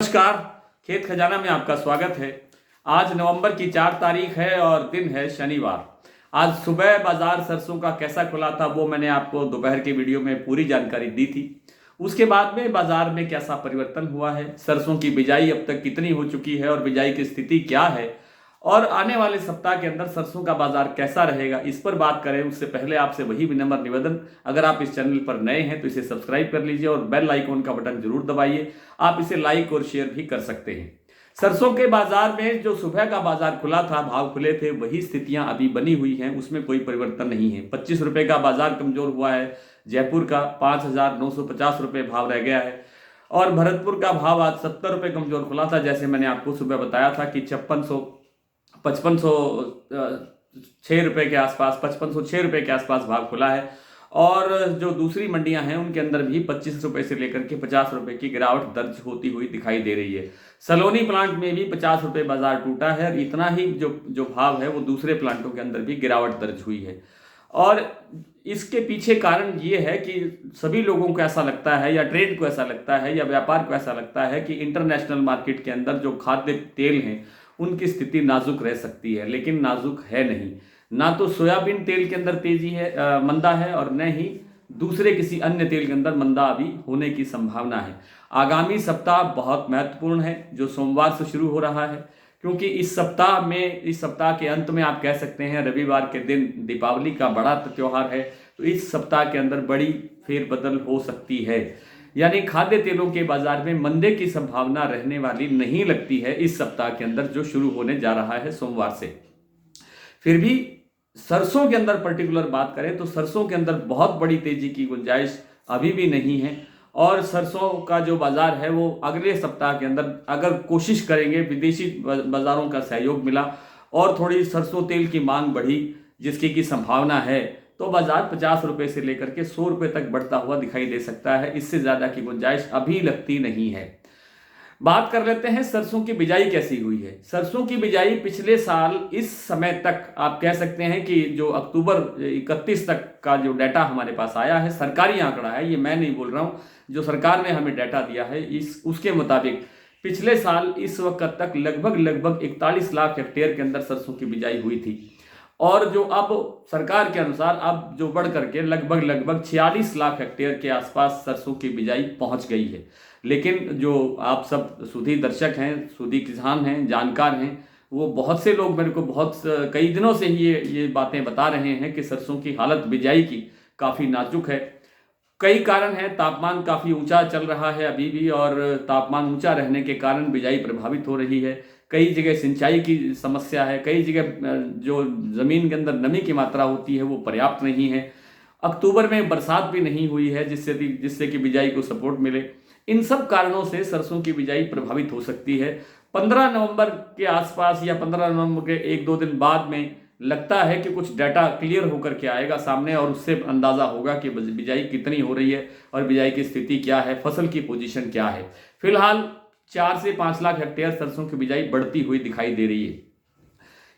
नमस्कार। खेत खजाना में आपका स्वागत है। आज नवंबर की 4 तारीख है और दिन है शनिवार। आज सुबह बाजार सरसों का कैसा खुला था वो मैंने आपको दोपहर की वीडियो में पूरी जानकारी दी थी। उसके बाद में बाजार में कैसा परिवर्तन हुआ है, सरसों की बिजाई अब तक कितनी हो चुकी है और बिजाई की स्थिति क्या है, और आने वाले सप्ताह के अंदर सरसों का बाजार कैसा रहेगा, इस पर बात करें उससे पहले आपसे वही विनम्र निवेदन, अगर आप इस चैनल पर नए हैं तो इसे सब्सक्राइब कर लीजिए और बेल आइकॉन का बटन जरूर दबाइए। आप इसे लाइक और शेयर भी कर सकते हैं। सरसों के बाजार में जो सुबह का बाजार खुला था, भाव खुले थे, वही स्थितियां अभी बनी हुई हैं, उसमें कोई परिवर्तन नहीं है। 25 रुपए का बाजार कमजोर हुआ है। जयपुर का 5,950 रुपये भाव रह गया है और भरतपुर का भाव आज 70 रुपये कमजोर खुला था। जैसे मैंने आपको सुबह बताया था कि 5506 रुपये के आसपास 5506 रुपये के आसपास भाव खुला है। और जो दूसरी मंडियां हैं उनके अंदर भी 25 रुपये से लेकर के 50 रुपये की गिरावट दर्ज होती हुई दिखाई दे रही है। सलोनी प्लांट में भी 50 रुपये बाजार टूटा है और इतना ही जो भाव है वो दूसरे प्लांटों के अंदर भी गिरावट दर्ज हुई है। और इसके पीछे कारण ये है कि सभी लोगों को ऐसा लगता है, या ट्रेड को ऐसा लगता है, या व्यापार को ऐसा लगता है कि इंटरनेशनल मार्केट के अंदर जो खाद्य तेल हैं उनकी स्थिति नाजुक रह सकती है, लेकिन नाजुक है नहीं। ना तो सोयाबीन तेल के अंदर तेजी है, मंदा है, और न ही दूसरे किसी अन्य तेल के अंदर मंदा अभी होने की संभावना है। आगामी सप्ताह बहुत महत्वपूर्ण है जो सोमवार से शुरू हो रहा है, क्योंकि इस सप्ताह के अंत में आप कह सकते हैं रविवार के दिन दीपावली का बड़ा त्योहार है, तो इस सप्ताह के अंदर बड़ी फेरबदल हो सकती है। यानी खाद्य तेलों के बाजार में मंदे की संभावना रहने वाली नहीं लगती है इस सप्ताह के अंदर जो शुरू होने जा रहा है सोमवार से। फिर भी सरसों के अंदर पर्टिकुलर बात करें तो सरसों के अंदर बहुत बड़ी तेजी की गुंजाइश अभी भी नहीं है, और सरसों का जो बाजार है वो अगले सप्ताह के अंदर अगर कोशिश करेंगे, विदेशी बाजारों का सहयोग मिला और थोड़ी सरसों तेल की मांग बढ़ी जिसकी की संभावना है, तो बाजार 50 रुपये से लेकर के 100 रुपये तक बढ़ता हुआ दिखाई दे सकता है। इससे ज़्यादा की गुंजाइश अभी लगती नहीं है। बात कर लेते हैं सरसों की बिजाई कैसी हुई है। सरसों की बिजाई पिछले साल इस समय तक आप कह सकते हैं कि जो अक्टूबर 31 तक का जो डाटा हमारे पास आया है, सरकारी आंकड़ा है, ये मैं नहीं बोल रहा हूँ, जो सरकार ने हमें डाटा दिया है उसके मुताबिक पिछले साल इस वक्त तक लगभग 41 लाख हेक्टेयर के अंदर सरसों की बिजाई हुई थी, और जो अब सरकार के अनुसार अब जो बढ़ करके लगभग 46 लाख हेक्टेयर के आसपास सरसों की बिजाई पहुंच गई है। लेकिन जो आप सब सूदी दर्शक हैं, सूदी किसान हैं, जानकार हैं, वो बहुत से लोग मेरे को कई दिनों से ही ये बातें बता रहे हैं कि सरसों की हालत बिजाई की काफ़ी नाजुक है। कई कारण हैं, तापमान काफ़ी ऊंचा चल रहा है अभी भी, और तापमान ऊंचा रहने के कारण बिजाई प्रभावित हो रही है। कई जगह सिंचाई की समस्या है, कई जगह जो ज़मीन के अंदर नमी की मात्रा होती है वो पर्याप्त नहीं है। अक्टूबर में बरसात भी नहीं हुई है जिससे कि बिजाई को सपोर्ट मिले। इन सब कारणों से सरसों की बिजाई प्रभावित हो सकती है। 15 नवंबर के आसपास या 15 नवंबर के 1-2 दिन बाद में लगता है कि कुछ डाटा क्लियर होकर के आएगा सामने, और उससे अंदाज़ा होगा कि बिजाई कितनी हो रही है और बिजाई की स्थिति क्या है, फसल की पोजीशन क्या है। फिलहाल 4 से 5 लाख हेक्टेयर सरसों की बिजाई बढ़ती हुई दिखाई दे रही है।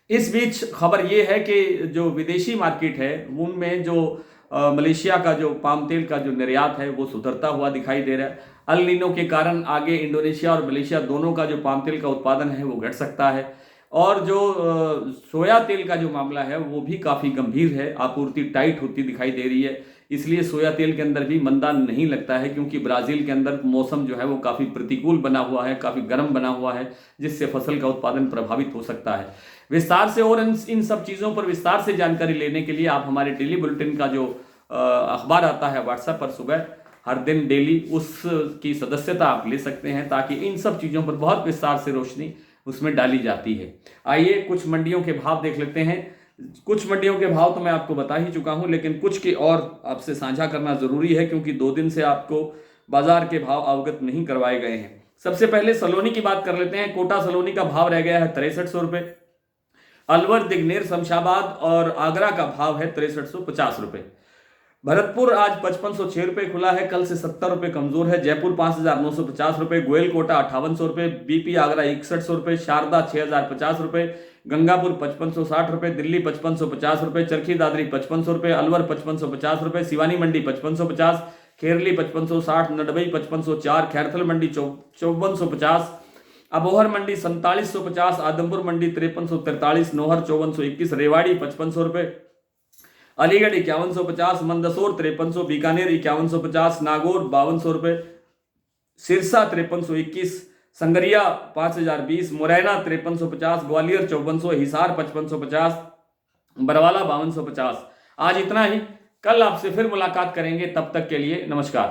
इस बीच खबर यह है कि जो विदेशी मार्केट है उनमें जो मलेशिया का जो पाम तेल का जो निर्यात है वो सुधरता हुआ दिखाई दे रहा है। अल नीनो के कारण आगे इंडोनेशिया और मलेशिया दोनों का जो पाम तेल का उत्पादन है वो घट सकता है, और जो सोया तेल का जो मामला है वो भी काफ़ी गंभीर है, आपूर्ति टाइट होती दिखाई दे रही है। इसलिए सोया तेल के अंदर भी मंदा नहीं लगता है, क्योंकि ब्राज़ील के अंदर मौसम जो है वो काफ़ी प्रतिकूल बना हुआ है, काफ़ी गर्म बना हुआ है, जिससे फसल का उत्पादन प्रभावित हो सकता है। विस्तार से और इन सब चीज़ों पर विस्तार से जानकारी लेने के लिए आप हमारे डेली बुलेटिन का जो अखबार आता है व्हाट्सएप पर सुबह हर दिन डेली, उसकी सदस्यता आप ले सकते हैं, ताकि इन सब चीज़ों पर बहुत विस्तार से रोशनी उसमें डाली जाती है। आइए कुछ मंडियों के भाव देख लेते हैं। कुछ मंडियों के भाव तो मैं आपको बता ही चुका हूं, लेकिन कुछ के और आपसे साझा करना जरूरी है, क्योंकि 2 दिन से आपको बाजार के भाव अवगत नहीं करवाए गए हैं। सबसे पहले सलोनी की बात कर लेते हैं। कोटा सलोनी का भाव रह गया है 6300 रुपये। अलवर, दिग्नेर, शमशाबाद और आगरा का भाव है 6350 रुपये। भरतपुर आज 5506 रुपये खुला है, कल से 70 रुपये कमजोर है। जयपुर 5950 रुपये, गोयल कोटा 5800 रुपये, बीपी आगरा 6100 रुपये, शारदा 6050 रुपये, गंगापुर 5560 रुपये, दिल्ली 5550 रुपये, चरखी दादरी 5500 रुपये, अलवर 5550 रुपये, सिवानी मंडी 5550, खेरली 5560, नडबई 5504, खैरथल मंडी 5450, अबोहर मंडी 4750, आदमपुर मंडी 5343, नोहर 5421, रेवाड़ी 5500 रुपये, अलीगढ़ 5150, मंदसौर 5300, बीकानेर 5150, नागौर 5200 रुपये, सिरसा 5321, संगरिया 5020, मुरैना 5350, ग्वालियर 5400, हिसार 5550, बरवाला 5250। आज इतना ही, कल आपसे फिर मुलाकात करेंगे, तब तक के लिए नमस्कार।